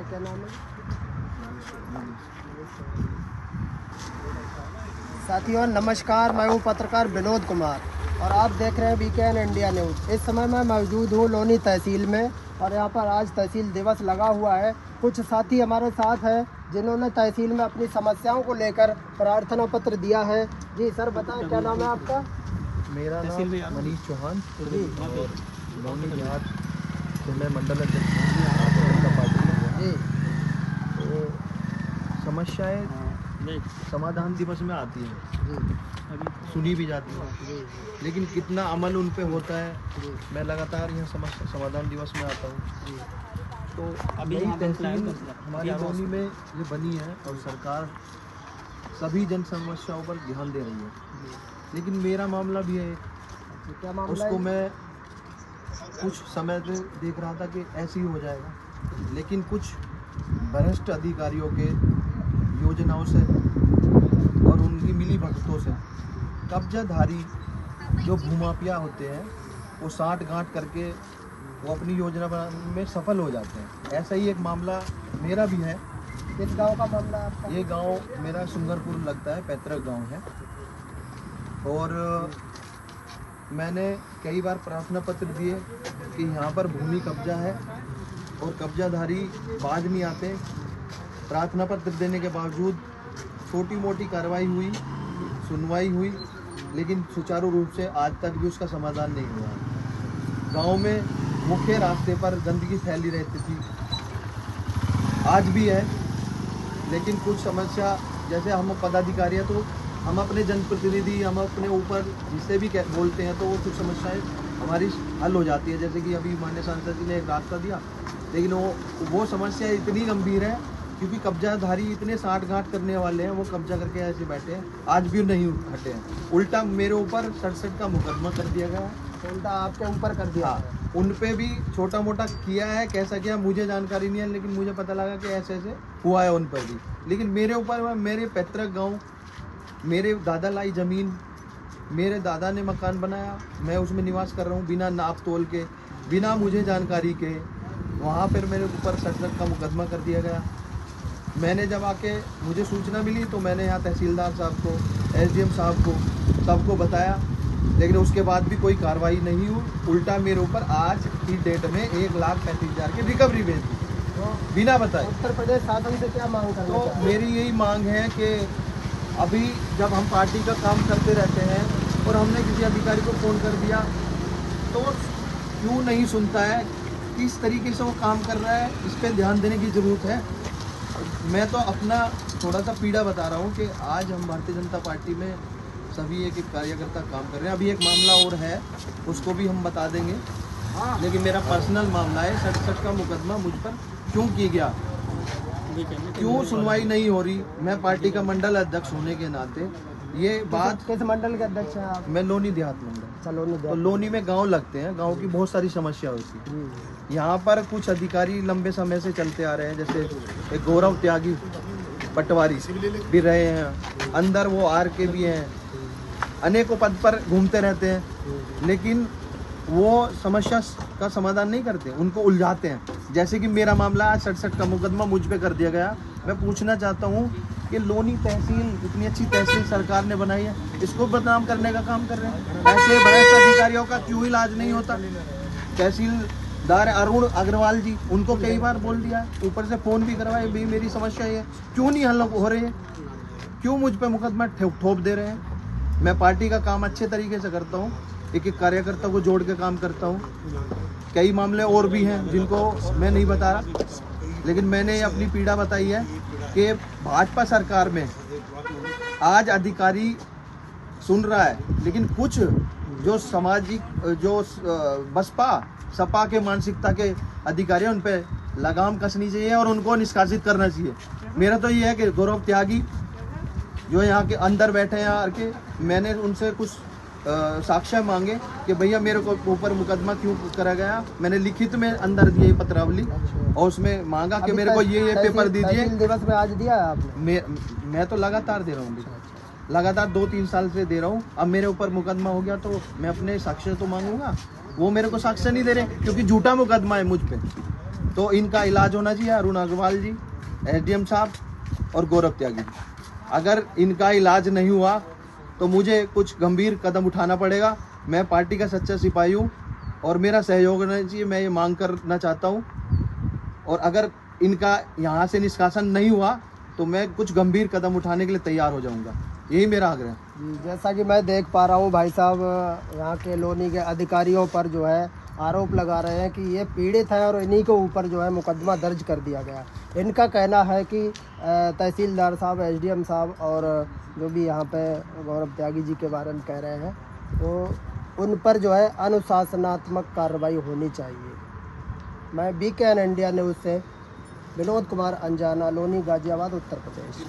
क्या नाम है? साथियों नमस्कार, मैं हूँ पत्रकार विनोद कुमार और आप देख रहे हैं वीकेएन इंडिया न्यूज़। इस समय मैं मौजूद हूँ लोनी तहसील में और यहाँ पर आज तहसील दिवस लगा हुआ है। कुछ साथी हमारे साथ हैं जिन्होंने तहसील में अपनी समस्याओं को लेकर प्रार्थना पत्र दिया है। जी सर बताएं, क्या नाम है आपका? मेरा नाम मनीष चौहान जी, और लोनी देहात से मैं मंडल अध्यक्ष जी। तो समस्याएं समाधान दिवस में आती हैं, सुनी भी जाती है, लेकिन कितना अमल उन पे होता है। मैं लगातार यहाँ समस्या समाधान दिवस में आता हूँ। तो अभी तहसील हमारी लोनी में ये बनी है और सरकार सभी जन समस्याओं पर ध्यान दे रही है, लेकिन मेरा मामला भी है। क्या मामला उसको है? मैं कुछ समय से देख रहा था कि ऐसे ही हो जाएगा, लेकिन कुछ भ्रष्ट अधिकारियों के योजनाओं से और उनकी मिली भगतों से कब्जाधारी जो भूमाफिया होते हैं वो साठ गांठ करके वो अपनी योजना बनाने में सफल हो जाते हैं। ऐसा ही एक मामला मेरा भी है। किस गांव का मामला है आपका? ये गांव मेरा सुंगरपुर लगता है, पैतृक गांव है। और मैंने कई बार प्रार्थना पत्र दिए कि यहाँ पर भूमि कब्जा है और कब्जाधारी बाज नहीं आते। प्रार्थना पत्र देने के बावजूद छोटी मोटी कार्रवाई हुई, सुनवाई हुई, लेकिन सुचारू रूप से आज तक भी उसका समाधान नहीं हुआ। गांव में मुख्य रास्ते पर गंदगी फैली रहती थी, आज भी है, लेकिन कुछ समस्या जैसे हम पदाधिकारी हैं तो हम अपने जनप्रतिनिधि, हम अपने ऊपर जिससे भी बोलते हैं तो वो कुछ समस्याएं हमारी हल हो जाती है। जैसे कि अभी माननीय सांसद जी ने एक रास्ता दिया, लेकिन वो समस्या इतनी गंभीर है क्योंकि कब्जाधारी इतने साठ गांठ करने वाले हैं, वो कब्जा करके ऐसे बैठे हैं, आज भी नहीं हटे हैं। उल्टा मेरे ऊपर 67 का मुकदमा कर दिया गया है। उल्टा आपके ऊपर कर दिया? हाँ, उन पे भी छोटा मोटा किया है, कैसा किया मुझे जानकारी नहीं है, लेकिन मुझे पता लगा कि ऐसे ऐसे हुआ है उन पर भी। लेकिन मेरे ऊपर, मेरे पैतृक गाँव, मेरे दादा लाई ज़मीन, मेरे दादा ने मकान बनाया, मैं उसमें निवास कर रहा हूँ बिना नाप तोल के, बिना मुझे जानकारी के। वहाँ पर मेरे ऊपर 67 का मुकदमा कर दिया गया। मैंने जब आके मुझे सूचना मिली तो मैंने यहाँ तहसीलदार साहब को, एसडीएम साहब को, सबको बताया, लेकिन उसके बाद भी कोई कार्रवाई नहीं हुई। उल्टा मेरे ऊपर आज की डेट में 1,35,000 की रिकवरी भेज दी बिना बताए। उत्तर प्रदेश शासन से क्या मांग करना तो चाहते हैं? मेरी यही मांग है कि अभी जब हम पार्टी का काम करते रहते हैं और हमने किसी अधिकारी को फ़ोन कर दिया तो क्यों नहीं सुनता है, किस तरीके से वो काम कर रहा है, इस पर ध्यान देने की ज़रूरत है। मैं तो अपना थोड़ा सा पीड़ा बता रहा हूँ कि आज हम भारतीय जनता पार्टी में सभी एक एक कार्यकर्ता काम कर रहे हैं। अभी एक मामला और है, उसको भी हम बता देंगे, लेकिन मेरा पर्सनल मामला है। 67 का मुकदमा मुझ पर क्यों किया गया, क्यों सुनवाई नहीं हो रही। मैं पार्टी का मंडल अध्यक्ष होने के नाते ये बात। किस मंडल के अध्यक्ष हैं आप? मैं लोनी देहात मंडल। तो लोनी में गांव लगते हैं, गांव की बहुत सारी समस्या होती है। यहाँ पर कुछ अधिकारी लंबे समय से चलते आ रहे हैं, जैसे एक गौरव त्यागी पटवारी भी रहे हैं, अंदर वो आर के भी हैं, अनेकों पद पर घूमते रहते हैं, लेकिन वो समस्या का समाधान नहीं करते, उनको उलझाते हैं। जैसे कि मेरा मामला आज 67 का मुकदमा मुझ पे कर दिया गया। मैं पूछना चाहता हूँ कि लोनी तहसील, इतनी अच्छी तहसील सरकार ने बनाई है, इसको बदनाम करने का काम कर रहे हैं। ऐसे भ्रष्ट अधिकारियों का क्यों इलाज नहीं होता? तहसीलदार अरुण अग्रवाल जी, उनको कई बार बोल दिया, ऊपर से फ़ोन भी करवाए, भाई मेरी समस्या ये क्यों नहीं हल हो रही है, क्यों मुझ पर मुकदमा ठोप दे रहे हैं। मैं पार्टी का काम अच्छे तरीके से करता हूँ, एक एक कार्यकर्ता को जोड़ के काम करता हूँ। कई मामले और भी हैं जिनको मैं नहीं बता रहा, लेकिन मैंने अपनी पीड़ा बताई है कि भाजपा सरकार में आज अधिकारी सुन रहा है, लेकिन कुछ जो सामाजिक, जो बसपा सपा के मानसिकता के अधिकारी हैं, उन पे लगाम कसनी चाहिए और उनको निष्कासित करना चाहिए। मेरा तो ये है कि गौरव त्यागी जो यहाँ के अंदर बैठे हैं आके, मैंने उनसे कुछ साक्ष्य मांगे कि भैया मेरे को ऊपर मुकदमा क्यों करा गया। मैंने लिखित में अंदर दिए पत्रावली और उसमें मांगा कि मेरे को ये पेपर दीजिए। दिवस में आज दिया है आपने? मैं तो लगातार दे रहा हूँ, लगातार 2-3 साल से दे रहा हूँ। अब मेरे ऊपर मुकदमा हो गया तो मैं अपने साक्ष्य तो मांगूंगा, वो मेरे को साक्ष्य नहीं दे रहे क्योंकि झूठा मुकदमा है मुझ पे। तो इनका इलाज होना चाहिए अरुण अग्रवाल जी, एसडीएम साहब और गौरव त्यागी जी। अगर इनका इलाज नहीं हुआ तो मुझे कुछ गंभीर कदम उठाना पड़ेगा। मैं पार्टी का सच्चा सिपाही हूँ और मेरा सहयोग होना चाहिए, मैं ये मांग करना चाहता हूँ। और अगर इनका यहाँ से निष्कासन नहीं हुआ तो मैं कुछ गंभीर कदम उठाने के लिए तैयार हो जाऊँगा, यही मेरा आग्रह है। जी, जैसा कि मैं देख पा रहा हूँ भाई साहब, यहाँ के लोनी के अधिकारियों पर जो है आरोप लगा रहे हैं कि ये पीड़ित है और इन्हीं के ऊपर जो है मुकदमा दर्ज कर दिया गया। इनका कहना है कि तहसीलदार साहब, एसडीएम साहब और जो भी यहाँ पे गौरव त्यागी जी के बारे में कह रहे हैं, तो उन पर जो है अनुशासनात्मक कार्रवाई होनी चाहिए। मैं BKN इंडिया न्यूज़ से विनोद कुमार अंजाना, लोनी, गाजियाबाद, उत्तर प्रदेश।